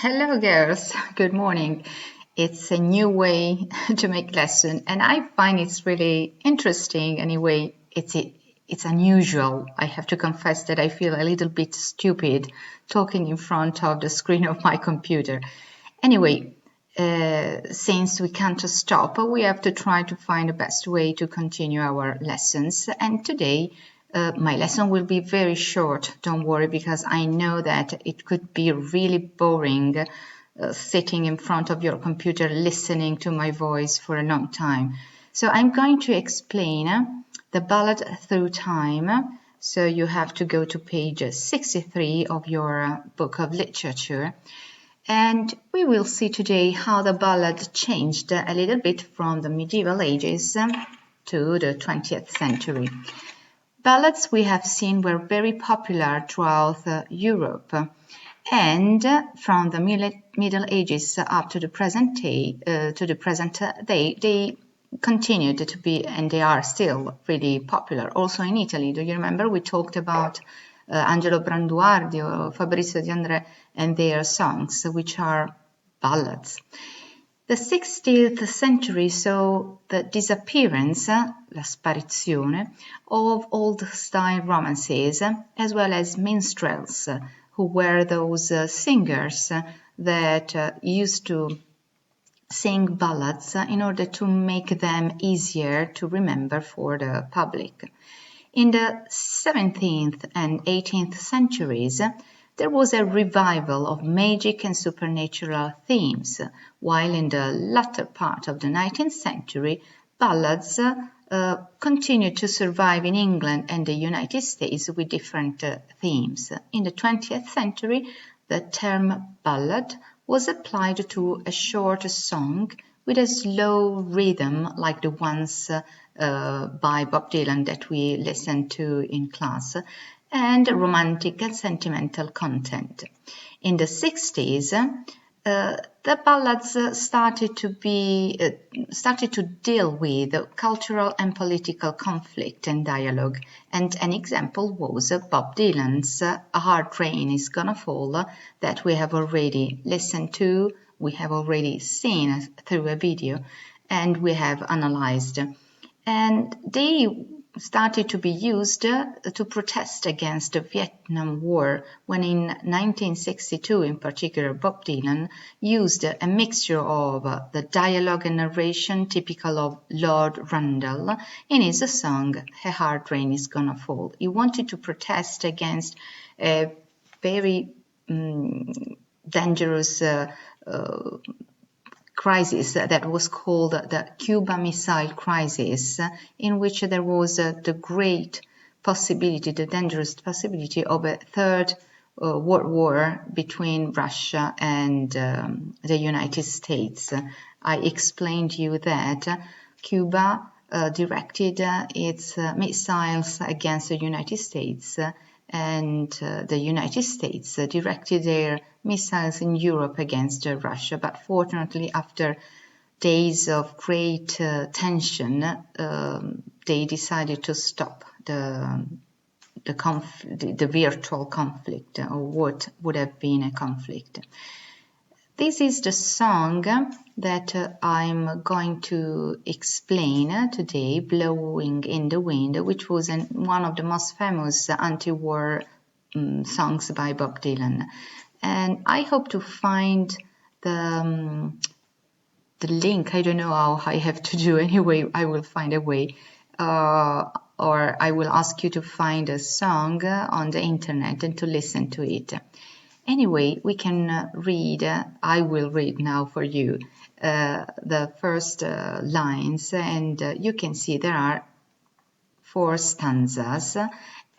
Hello girls, good morning. It's a new way to make lesson and I find it's really interesting anyway. It's unusual. I have to confess that I feel a little bit stupid talking in front of the screen of my computer. Anyway, since we can't stop, we have to try to find the best way to continue our lessons. And today my lesson will be very short, don't worry, because I know that it could be really boring sitting in front of your computer listening to my voice for a long time. So I'm going to explain the ballad through time. So you have to go to page 63 of your book of literature. And we will see today how the ballad changed a little bit from the medieval ages to the 20th century. Ballads we have seen were very popular throughout Europe, and from the Middle Ages up to the present day, they continued to be, and they are still really popular. Also in Italy, do you remember we talked about Angelo Branduardi or Fabrizio De André and their songs, which are ballads. The 16th century saw the disappearance, la sparizione, of old-style romances, as well as minstrels, who were those singers that used to sing ballads in order to make them easier to remember for the public. In the 17th and 18th centuries, there was a revival of magic and supernatural themes, while in the latter part of the 19th century, ballads continued to survive in England and the United States with different themes. In the 20th century, the term ballad was applied to a short song with a slow rhythm like the ones by Bob Dylan that we listened to in class, and romantic and sentimental content. In the 60s, the ballads started to deal with cultural and political conflict and dialogue, and an example was Bob Dylan's "A Hard Rain Is Gonna Fall" that we have already listened to, we have already seen through a video, and we have analyzed. And they started to be used to protest against the Vietnam War, when in 1962 in particular Bob Dylan used a mixture of the dialogue and narration typical of Lord Rundle in his song "A Hard Rain Is Gonna Fall." He wanted to protest against a very dangerous crisis that was called the Cuba Missile Crisis, in which there was the great possibility, the dangerous possibility of a third world war between Russia and the United States. I explained to you that Cuba directed its missiles against the United States, and the United States directed their missiles in Europe against Russia. But fortunately, after days of great tension, they decided to stop the virtual conflict, or what would have been a conflict. This is the song that I'm going to explain today, "Blowing in the Wind," which was one of the most famous anti-war songs by Bob Dylan. And I hope to find the link. I don't know how I have to do. Anyway, I will find a way. Or I will ask you to find a song on the internet and to listen to it. Anyway, we can read, I will read now for you, the first lines, and you can see there are 4 stanzas,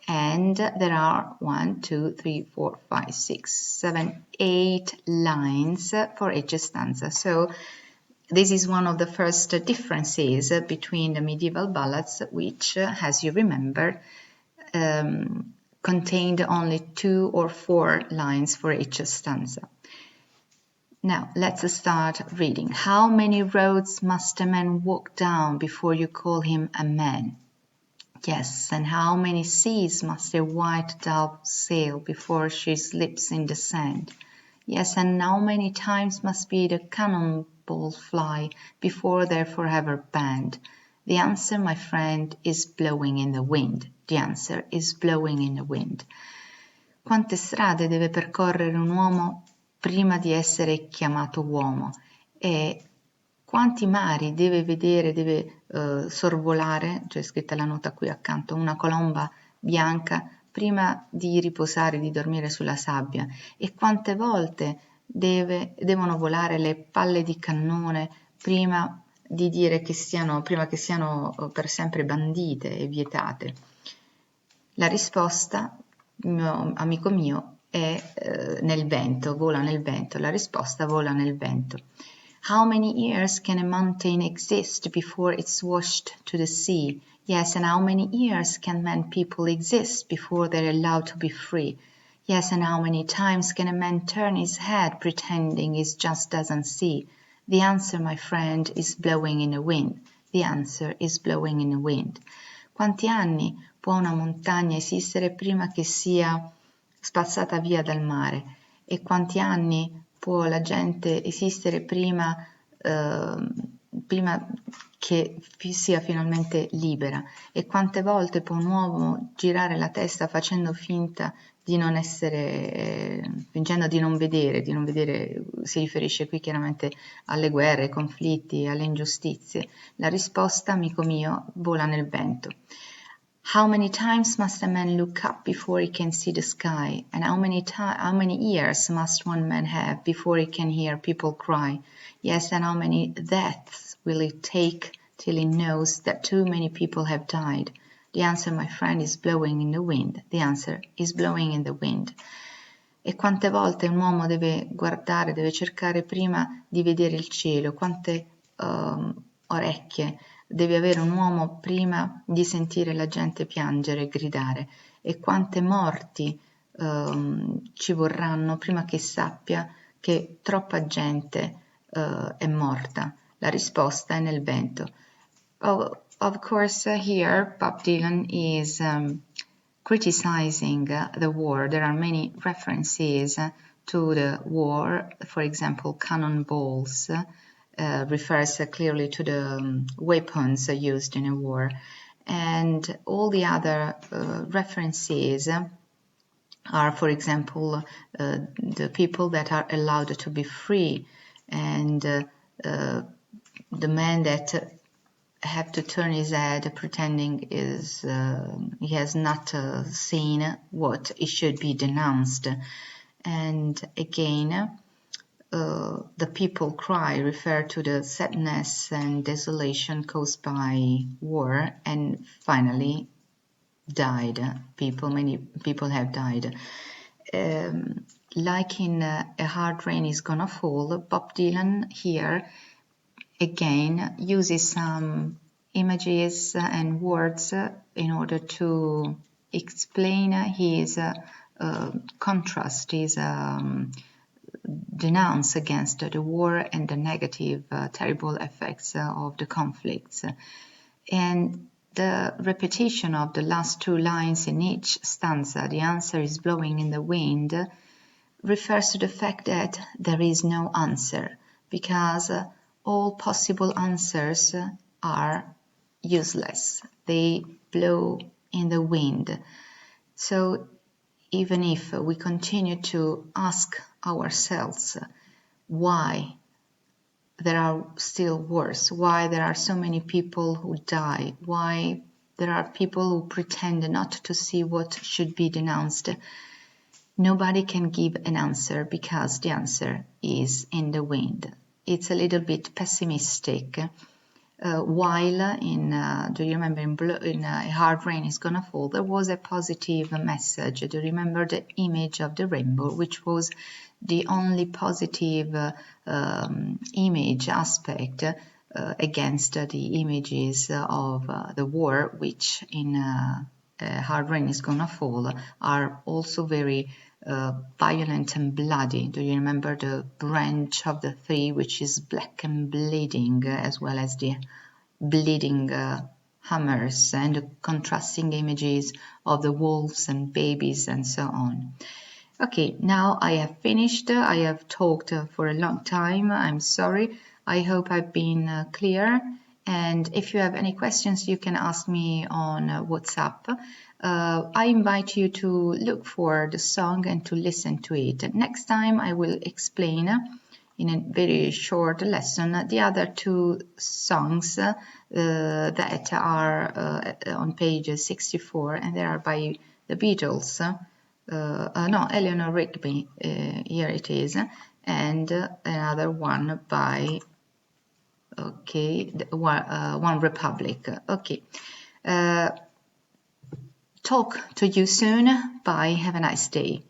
and there are 1, 2, 3, 4, 5, 6, 7, 8 lines for each stanza. So this is one of the first differences between the medieval ballads, which, as you remember, contained only 2 or 4 lines for each stanza. Now, let's start reading. "How many roads must a man walk down before you call him a man? Yes, and how many seas must a white dove sail before she slips in the sand? Yes, and how many times must be the cannonball fly before they're forever banned? The answer, my friend, is blowing in the wind. The answer is blowing in the wind. Quante strade deve percorrere un uomo prima di essere chiamato uomo? E quanti mari deve vedere, deve sorvolare, c'è scritta la nota qui accanto, una colomba bianca prima di riposare, di dormire sulla sabbia? E quante volte devono volare le palle di cannone prima di dire prima che siano per sempre bandite e vietate? La risposta, amico mio, è nel vento, vola nel vento. La risposta vola nel vento. How many years can a mountain exist before it's washed to the sea? Yes, and how many years can man people exist before they're allowed to be free? Yes, and how many times can a man turn his head pretending he just doesn't see? The answer, my friend, is blowing in the wind. The answer is blowing in the wind. Quanti anni può una montagna esistere prima che sia spazzata via dal mare? E quanti anni può la gente esistere prima che sia finalmente libera? E quante volte può un uomo girare la testa facendo finta di non essere, fingendo di non vedere, si riferisce qui chiaramente alle guerre, ai conflitti, alle ingiustizie? La risposta, amico mio, vola nel vento. How many times must a man look up before he can see the sky? And how many ears must one man have before he can hear people cry? Yes, and how many deaths will it take till he knows that too many people have died? The answer, my friend, is blowing in the wind. The answer is blowing in the wind. E quante volte un uomo deve guardare, deve cercare prima di vedere il cielo? Quante orecchie deve avere un uomo prima di sentire la gente piangere e gridare? E quante morti ci vorranno prima che sappia che troppa gente è morta? La risposta è nel vento. Of course, here Bob Dylan is criticizing the war. There are many references to the war. For example, cannonballs refers clearly to the weapons used in a war. And all the other references are, for example, the people that are allowed to be free, and the man that have to turn his head pretending he has not seen what it should be denounced. And again, the people cry refer to the sadness and desolation caused by war, and finally many people have died. Like in A Hard Rain Is Gonna Fall, Bob Dylan here again uses some images and words in order to explain his contrast, his denounce against the war and the negative, terrible effects of the conflicts. And the repetition of the last two lines in each stanza, the answer is blowing in the wind, refers to the fact that there is no answer, because all possible answers are useless. They blow in the wind. So even if we continue to ask ourselves why there are still wars, why there are so many people who die, why there are people who pretend not to see what should be denounced, nobody can give an answer, because the answer is in the wind. It's a little bit pessimistic. While do you remember in A Hard Rain Is Gonna Fall, there was a positive message. Do you remember the image of the rainbow, which was the only positive image aspect against the images of the war, which in Hard Rain Is Gonna Fall are also very violent and bloody. Do you remember the branch of the tree, which is black and bleeding, as well as the bleeding hammers and the contrasting images of the wolves and babies and so on? Okay, now I have finished. I have talked for a long time. I'm sorry. I hope I've been clear. And if you have any questions, you can ask me on WhatsApp. I invite you to look for the song and to listen to it. Next time, I will explain in a very short lesson the other two songs that are on page 64, and they are by the Beatles. No, Eleanor Rigby, here it is, and another one by, okay, One Republic. Okay, talk to you soon. Bye, have a nice day.